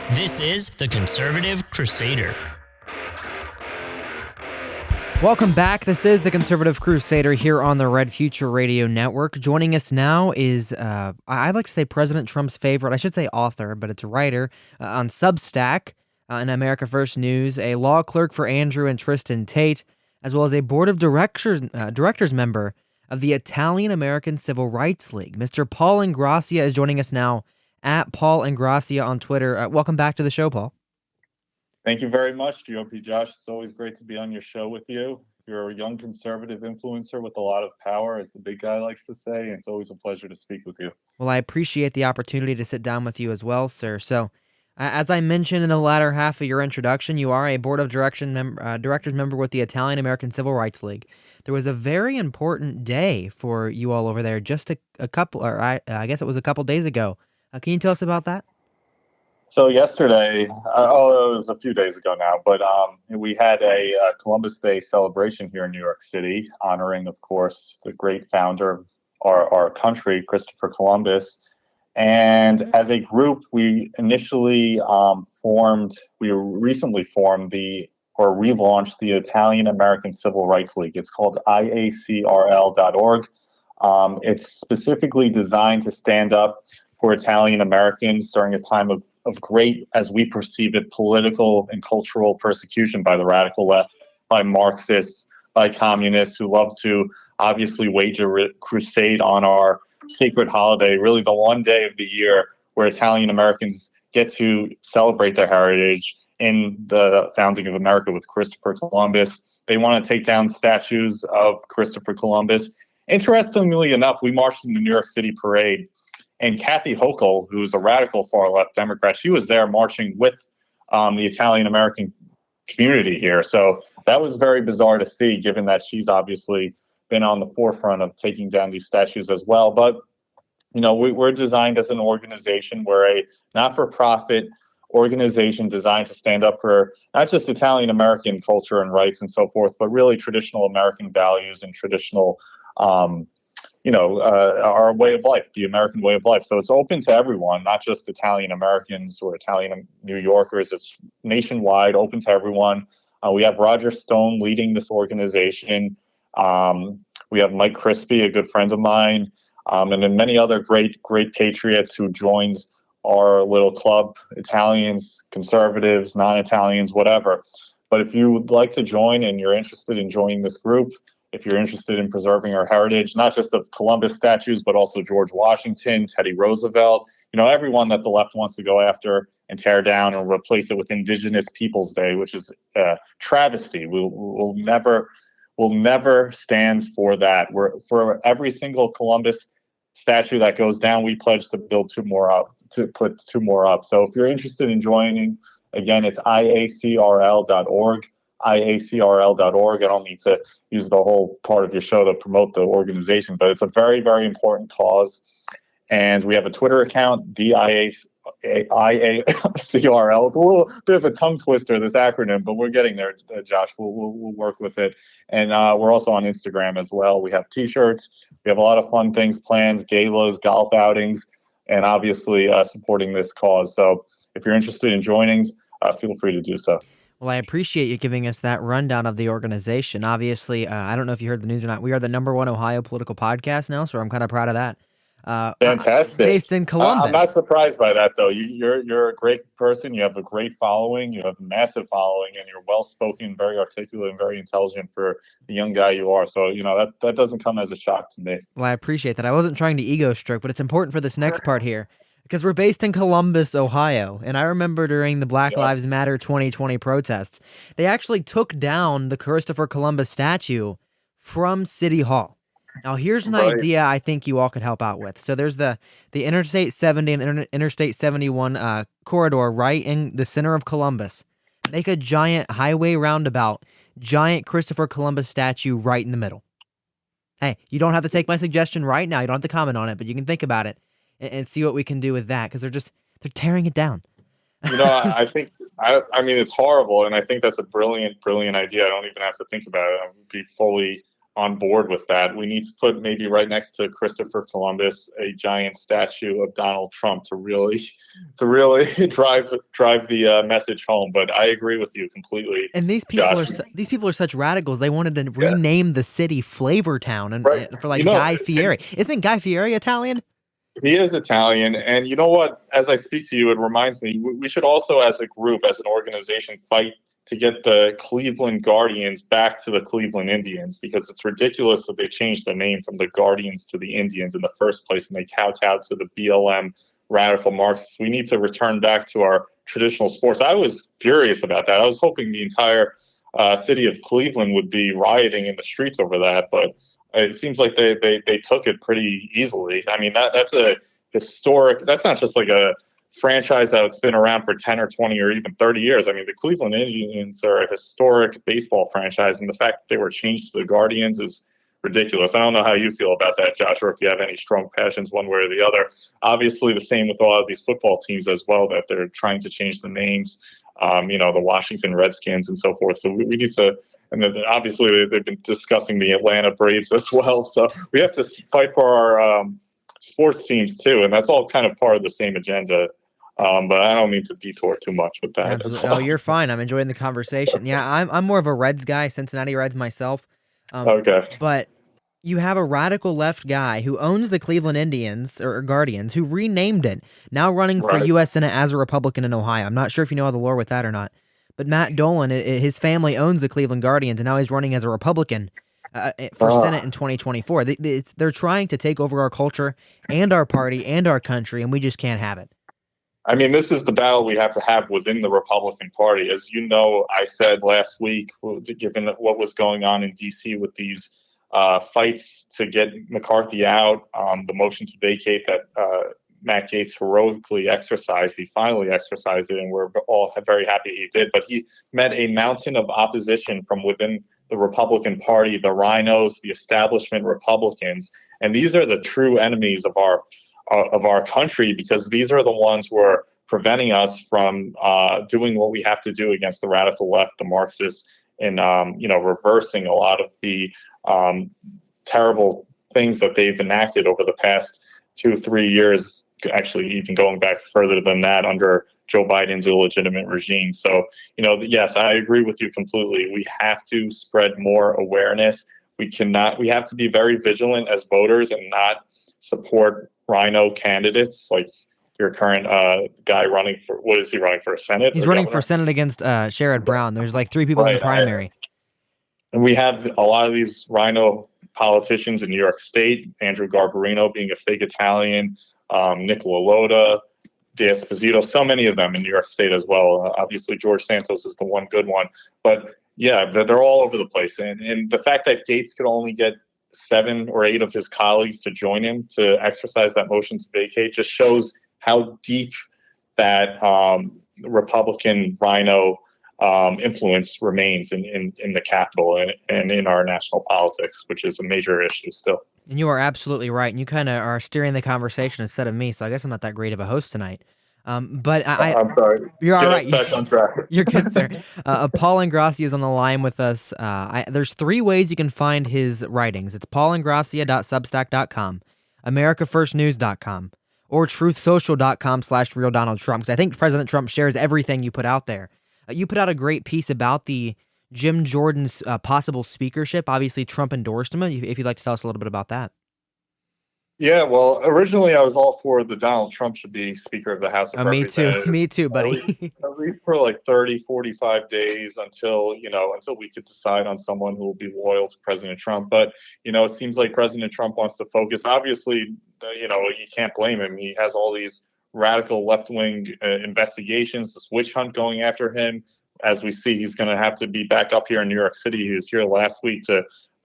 This is the Conservative Crusader. Welcome back. This is the Conservative Crusader here on the Red Future Radio Network. Joining us now is, I'd like to say President Trump's favorite, I should say author, but it's a writer on Substack in America First News, a law clerk for Andrew and Tristan Tate, as well as a board of directors member of the Italian American Civil Rights League. Mr. Paul INGRASSIA is joining us now at Paul INGRASSIA on Twitter. Welcome back to the show, Paul. Thank you very much, GOP Josh. It's always great to be on your show with you. You're a young conservative influencer with a lot of power, as the big guy likes to say, and it's always a pleasure to speak with you. Well, I appreciate the opportunity to sit down with you as well, sir. So, as I mentioned in the latter half of your introduction, you are a board of directors member with the Italian American Civil Rights League. There was a very important day for you all over there just a couple, or I guess it was a couple days ago. Can you tell us about that? So yesterday, it was a few days ago now, but we had a Columbus Day celebration here in New York City, honoring, of course, the great founder of our country, Christopher Columbus. And as a group, we initially recently formed relaunched the Italian American Civil Rights League. It's called IACRL.org. It's specifically designed to stand up for Italian Americans during a time of great, as we perceive it, political and cultural persecution by the radical left, by Marxists, by communists who love to obviously wage a crusade on our sacred holiday, really the one day of the year where Italian Americans get to celebrate their heritage in the founding of America with Christopher Columbus. They want to take down statues of Christopher Columbus. Interestingly enough, we marched in the New York City parade, and Kathy Hochul, who's a radical far-left Democrat, she was there marching with the Italian-American community here. So that was very bizarre to see, given that she's obviously been on the forefront of taking down these statues as well. But, you know, we're designed as an organization. We're a not-for-profit organization designed to stand up for not just Italian-American culture and rights and so forth, but really traditional American values and traditional our way of life, the American way of life. So it's open to everyone, not just Italian Americans or Italian New Yorkers. It's nationwide, open to everyone. We have Roger Stone leading this organization. We have Mike Crispy, a good friend of mine, and then many other great patriots who joined our little club, Italians, conservatives, non-Italians, whatever. But if you would like to join and you're interested in joining this group, if you're interested in preserving our heritage, not just of Columbus statues, but also George Washington, Teddy Roosevelt, everyone that the left wants to go after and tear down and replace it with Indigenous Peoples Day, which is a travesty. We'll never stand for that. For every single Columbus statue that goes down, we pledge to build two more up, to put two more up. So if you're interested in joining, again, it's IACRL.org. IACRL.org. I don't need to use the whole part of your show to promote the organization, but it's a very, very important cause. And we have a Twitter account, DIACRL. It's a little bit of a tongue twister, this acronym, but we're getting there, Josh. We'll work with it. And we're also on Instagram as well. We have T-shirts. We have a lot of fun things planned, galas, golf outings, and obviously supporting this cause. So if you're interested in joining, feel free to do so. Well, I appreciate you giving us that rundown of the organization. Obviously, I don't know if you heard the news or not. We are the #1 Ohio political podcast now, so I'm kind of proud of that. Fantastic. Based in Columbus. I'm not surprised by that, though. You're a great person. You have a great following. You have a massive following, and you're well-spoken, very articulate, and very intelligent for the young guy you are. So, that doesn't come as a shock to me. Well, I appreciate that. I wasn't trying to ego stroke, but it's important for this next part here. Because we're based in Columbus, Ohio, and I remember during the Black Lives Matter 2020 protests, they actually took down the Christopher Columbus statue from City Hall. Now, here's an idea I think you all could help out with. So there's the Interstate 70 and Interstate 71 corridor right in the center of Columbus. Make a giant highway roundabout, giant Christopher Columbus statue right in the middle. Hey, you don't have to take my suggestion right now. You don't have to comment on it, but you can think about it and see what we can do with that, because they're tearing it down. I think, I mean, it's horrible, and I think that's a brilliant idea. I don't even have to think about it. I would be fully on board with that. We need to put maybe right next to Christopher Columbus a giant statue of Donald Trump to really drive the message home. But I agree with you completely. And these Josh. these people are such radicals. They wanted to rename the city Flavortown Right. for like Guy Fieri. Isn't Guy Fieri Italian? He is Italian, and you know what? As I speak to you, it reminds me we should also, as a group, as an organization, fight to get the Cleveland Guardians back to the Cleveland Indians, because it's ridiculous that they changed the name from the Guardians to the Indians in the first place, and they kowtowed to the BLM radical Marxists. We need to return back to our traditional sports. I was furious about that. I was hoping the entire city of Cleveland would be rioting in the streets over that, but it seems like they took it pretty easily. I mean, that's a historic. That's not just like a franchise that's been around for 10 or 20 or even 30 years. I mean, the Cleveland Indians are a historic baseball franchise, and the fact that they were changed to the Guardians is ridiculous. I don't know how you feel about that, Josh, or if you have any strong passions one way or the other. Obviously, the same with a lot of these football teams as well, that they're trying to change the names, the Washington Redskins and so forth. So we need to, and then obviously they've been discussing the Atlanta Braves as well. So we have to fight for our sports teams too, and that's all kind of part of the same agenda. But I don't mean to detour too much with that. As well. Oh, you're fine. I'm enjoying the conversation. Yeah, I'm more of a Reds guy, Cincinnati Reds myself. Okay. But you have a radical left guy who owns the Cleveland Indians or Guardians, who renamed it, now running for U.S. Senate as a Republican in Ohio. I'm not sure if you know all the lore with that or not. But Matt Dolan, his family owns the Cleveland Guardians, and now he's running as a Republican for Senate in 2024. They're trying to take over our culture and our party and our country, and we just can't have it. I mean, this is the battle we have to have within the Republican Party. As you know, I said last week, given what was going on in D.C. with these fights to get McCarthy out, the motion to vacate that Matt Gaetz heroically exercised. He finally exercised it, and we're all very happy he did. But he met a mountain of opposition from within the Republican Party, the rhinos, the establishment Republicans. And these are the true enemies of our country, because these are the ones who are preventing us from doing what we have to do against the radical left, the Marxists, and reversing a lot of the terrible things that they've enacted over the past 2-3 years, actually even going back further than that under Joe Biden's illegitimate regime. So, yes, I agree with you completely. We have to spread more awareness. We have to be very vigilant as voters and not support rhino candidates like your current guy running for, what is he running for, Senate? He's running for Senate against Sherrod Brown. There's like 3 people in the primary. And we have a lot of these rhino politicians in New York State, Andrew Garbarino being a fake Italian, Nicola Lota, D'Esposito, so many of them in New York State as well. Obviously, George Santos is the one good one. But, yeah, they're all over the place. And the fact that Gaetz could only get 7 or 8 of his colleagues to join him to exercise that motion to vacate just shows how deep that Republican rhino influence remains in the Capitol and in our national politics, which is a major issue still. And you are absolutely right. And you kind of are steering the conversation instead of me, so I guess I'm not that great of a host tonight. But I'm sorry. You're all right. Back on track. You're good, sir. Paul INGRASSIA is on the line with us. There's 3 ways you can find his writings. It's paulingrassia.substack.com, americafirstnews.com, or truthsocial.com/realdonaldtrump, because I think President Trump shares everything you put out there. You put out a great piece about the Jim Jordan's possible speakership. Obviously, Trump endorsed him. If you'd like to tell us a little bit about that. Yeah, well, originally I was all for the Donald Trump should be Speaker of the House of Representatives. Me too, buddy. At least for like 30, 45 days until we could decide on someone who will be loyal to President Trump. But, it seems like President Trump wants to focus. Obviously, you can't blame him. He has all these radical left-wing investigations, this witch hunt going after him. As we see, he's going to have to be back up here in New York City. He was here last week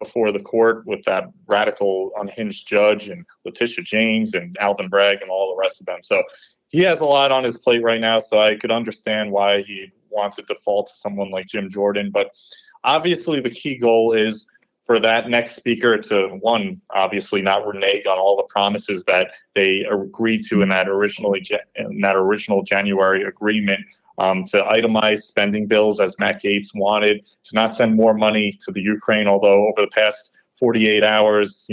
before the court with that radical unhinged judge and Letitia James and Alvin Bragg and all the rest of them. So he has a lot on his plate right now. So I could understand why he wants to default to someone like Jim Jordan. But obviously the key goal is for that next speaker to, one, obviously not renege on all the promises that they agreed to in that original January agreement, to itemize spending bills as Matt Gaetz wanted, to not send more money to the Ukraine, although over the past 48 hours,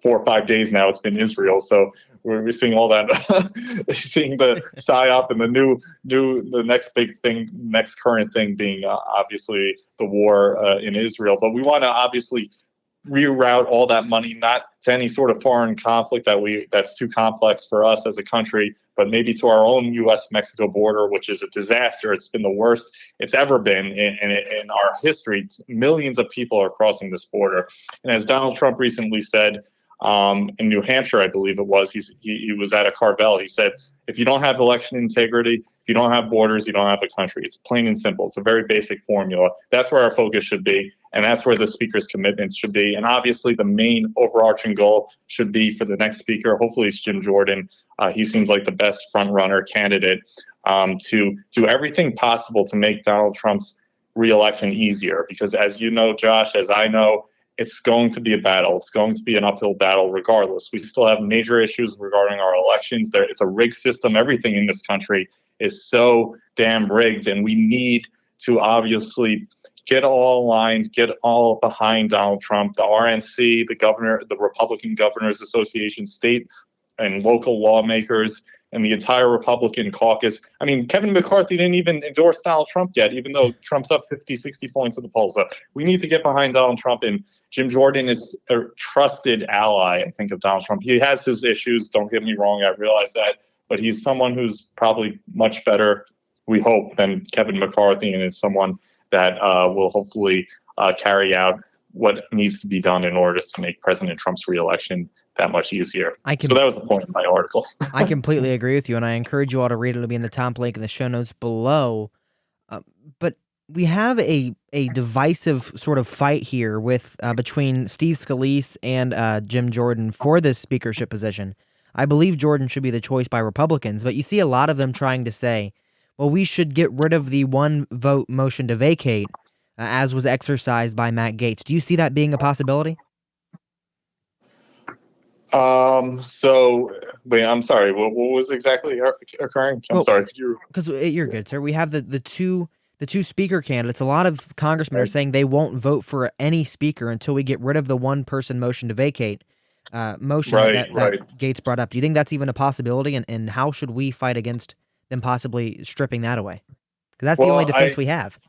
4 or 5 days now it's been Israel. So we're seeing all that, seeing the psyop and the next big thing, next current thing being obviously the war in Israel. But we want to obviously reroute all that money not to any sort of foreign conflict that's too complex for us as a country, but maybe to our own U.S.-Mexico border, which is a disaster. It's been the worst it's ever been in our history. Millions of people are crossing this border. And as Donald Trump recently said, in New Hampshire, I believe it was, he was at a Carvel. He said, if you don't have election integrity, if you don't have borders, you don't have a country. It's plain and simple. It's a very basic formula. That's where our focus should be. And that's where the speaker's commitments should be. And obviously the main overarching goal should be for the next speaker. Hopefully it's Jim Jordan. He seems like the best front runner candidate to do everything possible to make Donald Trump's reelection easier. Because as you know, Josh, as I know, it's going to be a battle. It's going to be an uphill battle regardless. We still have major issues regarding our elections. It's a rigged system. Everything in this country is so damn rigged, and we need to obviously get all aligned, get all behind Donald Trump. The RNC, the Republican Governors Association, state and local lawmakers, and the entire Republican caucus. I mean, Kevin McCarthy didn't even endorse Donald Trump yet, even though Trump's up 50, 60 points in the polls. So we need to get behind Donald Trump, and Jim Jordan is a trusted ally, I think, of Donald Trump. He has his issues, don't get me wrong, I realize that, but he's someone who's probably much better, we hope, than Kevin McCarthy, and is someone that will hopefully carry out what needs to be done in order to make President Trump's reelection that much easier. So that was the point of my article. I completely agree with you, and I encourage you all to read it. It'll be in the top link in the show notes below. But we have a divisive sort of fight here with between Steve Scalise and Jim Jordan for this speakership position. I believe Jordan should be the choice by Republicans, but you see a lot of them trying to say, well, we should get rid of the one vote motion to vacate, as was exercised by Matt Gaetz. Do you see that being a possibility? Wait, I'm sorry. What was exactly occurring? I'm sorry. Could you? Because you're good, sir. We have the two speaker candidates. A lot of congressmen are saying they won't vote for any speaker until we get rid of the one person motion to vacate motion that Gaetz brought up. Do you think that's even a possibility? And how should we fight against them possibly stripping that away? Because that's the only defense we have.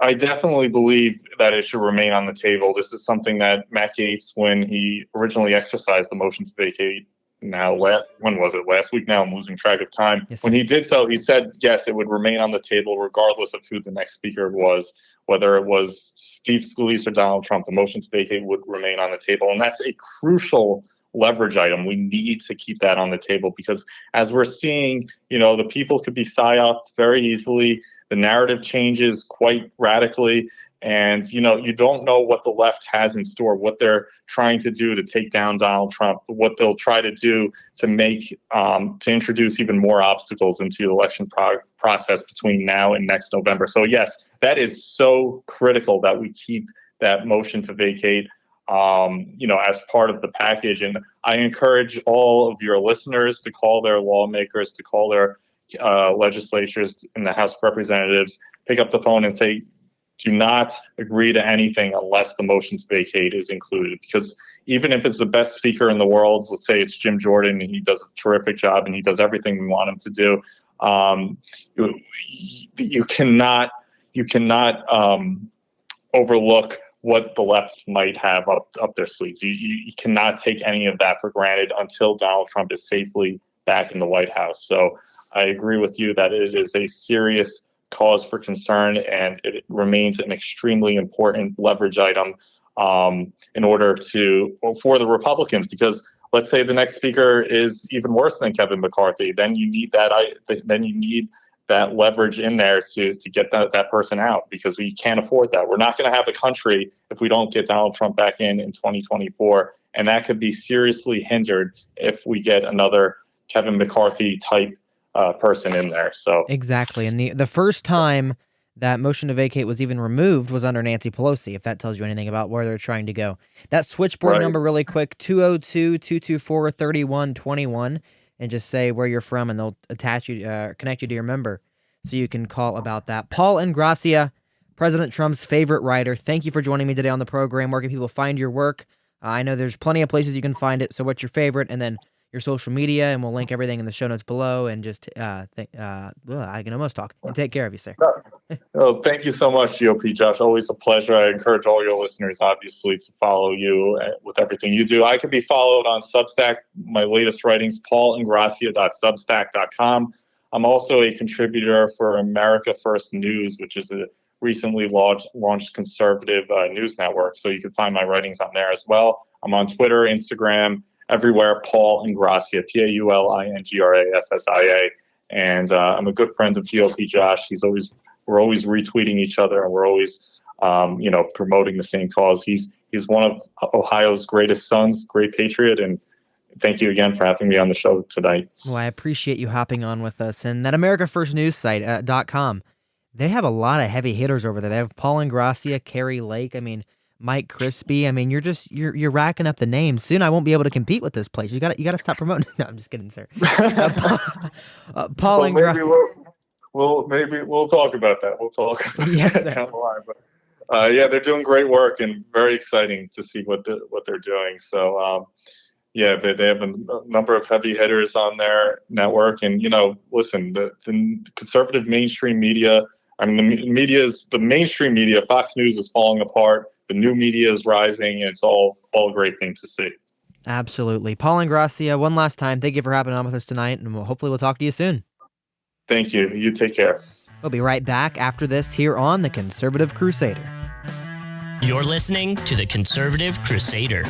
I definitely believe that it should remain on the table. This is something that Matt Gaetz, when he originally exercised the motion to vacate, when was it? Last week now, I'm losing track of time. Yes, when he did so, he said, yes, it would remain on the table regardless of who the next speaker was, whether it was Steve Scalise or Donald Trump. The motion to vacate would remain on the table. And that's a crucial leverage item. We need to keep that on the table because as we're seeing, the people could be psyoped very easily. The narrative changes quite radically. And, you don't know what the left has in store, what they're trying to do to take down Donald Trump, what they'll try to do to make, to introduce even more obstacles into the election process between now and next November. So, yes, that is so critical that we keep that motion to vacate, as part of the package. And I encourage all of your listeners to call their lawmakers, to call their legislatures in the House of Representatives, pick up the phone and say, do not agree to anything unless the motion to vacate is included. Because even if it's the best speaker in the world, let's say it's Jim Jordan and he does a terrific job and he does everything we want him to do, you cannot overlook what the left might have up their sleeves. You cannot take any of that for granted until Donald Trump is safely back in the White House. So I agree with you that it is a serious cause for concern, and it remains an extremely important leverage item in order for the Republicans. Because let's say the next speaker is even worse than Kevin McCarthy, then you need that leverage in there to get that person out, because we can't afford that. We're not going to have a country if we don't get Donald Trump back in 2024, and that could be seriously hindered if we get another Kevin McCarthy type person in there. So exactly, and the first time that motion to vacate was even removed was under Nancy Pelosi, if that tells you anything about where they're trying to go. That switchboard number really quick, 202-224-3121, and just say where you're from, and they'll connect you to your member so you can call about that. Paul INGRASSIA, President Trump's favorite writer. Thank you for joining me today on the program. Where can people find your work? I know there's plenty of places you can find it. So what's your favorite? And then your social media, and we'll link everything in the show notes below. And just, I can almost talk. And take care of you, sir. Oh, thank you so much, GOP Josh. Always a pleasure. I encourage all your listeners, obviously, to follow you with everything you do. I can be followed on Substack. My latest writings, paulingrassia.substack.com. I'm also a contributor for America First News, which is a recently launched conservative news network. So you can find my writings on there as well. I'm on Twitter, Instagram, everywhere, Paul Ingrassia, PAULINGRASSIA. And I'm a good friend of GOP Josh. We're always retweeting each other, and we're always, promoting the same cause. He's one of Ohio's greatest sons, great patriot, and thank you again for having me on the show tonight. Well, I appreciate you hopping on with us. And that America First News site, .com, they have a lot of heavy hitters over there. They have Paul Ingrassia, Carrie Lake, Mike Crispy. You're racking up the names. Soon I won't be able to compete with this place. You got to stop promoting. No, I'm just kidding, sir. Paul Ingrassia. Maybe we'll talk about that. We'll talk yes, sir. down the line. But they're doing great work and very exciting to see what they're doing. So they have a number of heavy hitters on their network. And listen, the conservative mainstream media. The mainstream media. Fox News is falling apart. The new media is rising. And it's all a great thing to see. Absolutely, Paul Ingrassia. One last time, thank you for hopping on with us tonight, and hopefully we'll talk to you soon. Thank you. You take care. We'll be right back after this here on the Conservative Crusader. You're listening to the Conservative Crusader.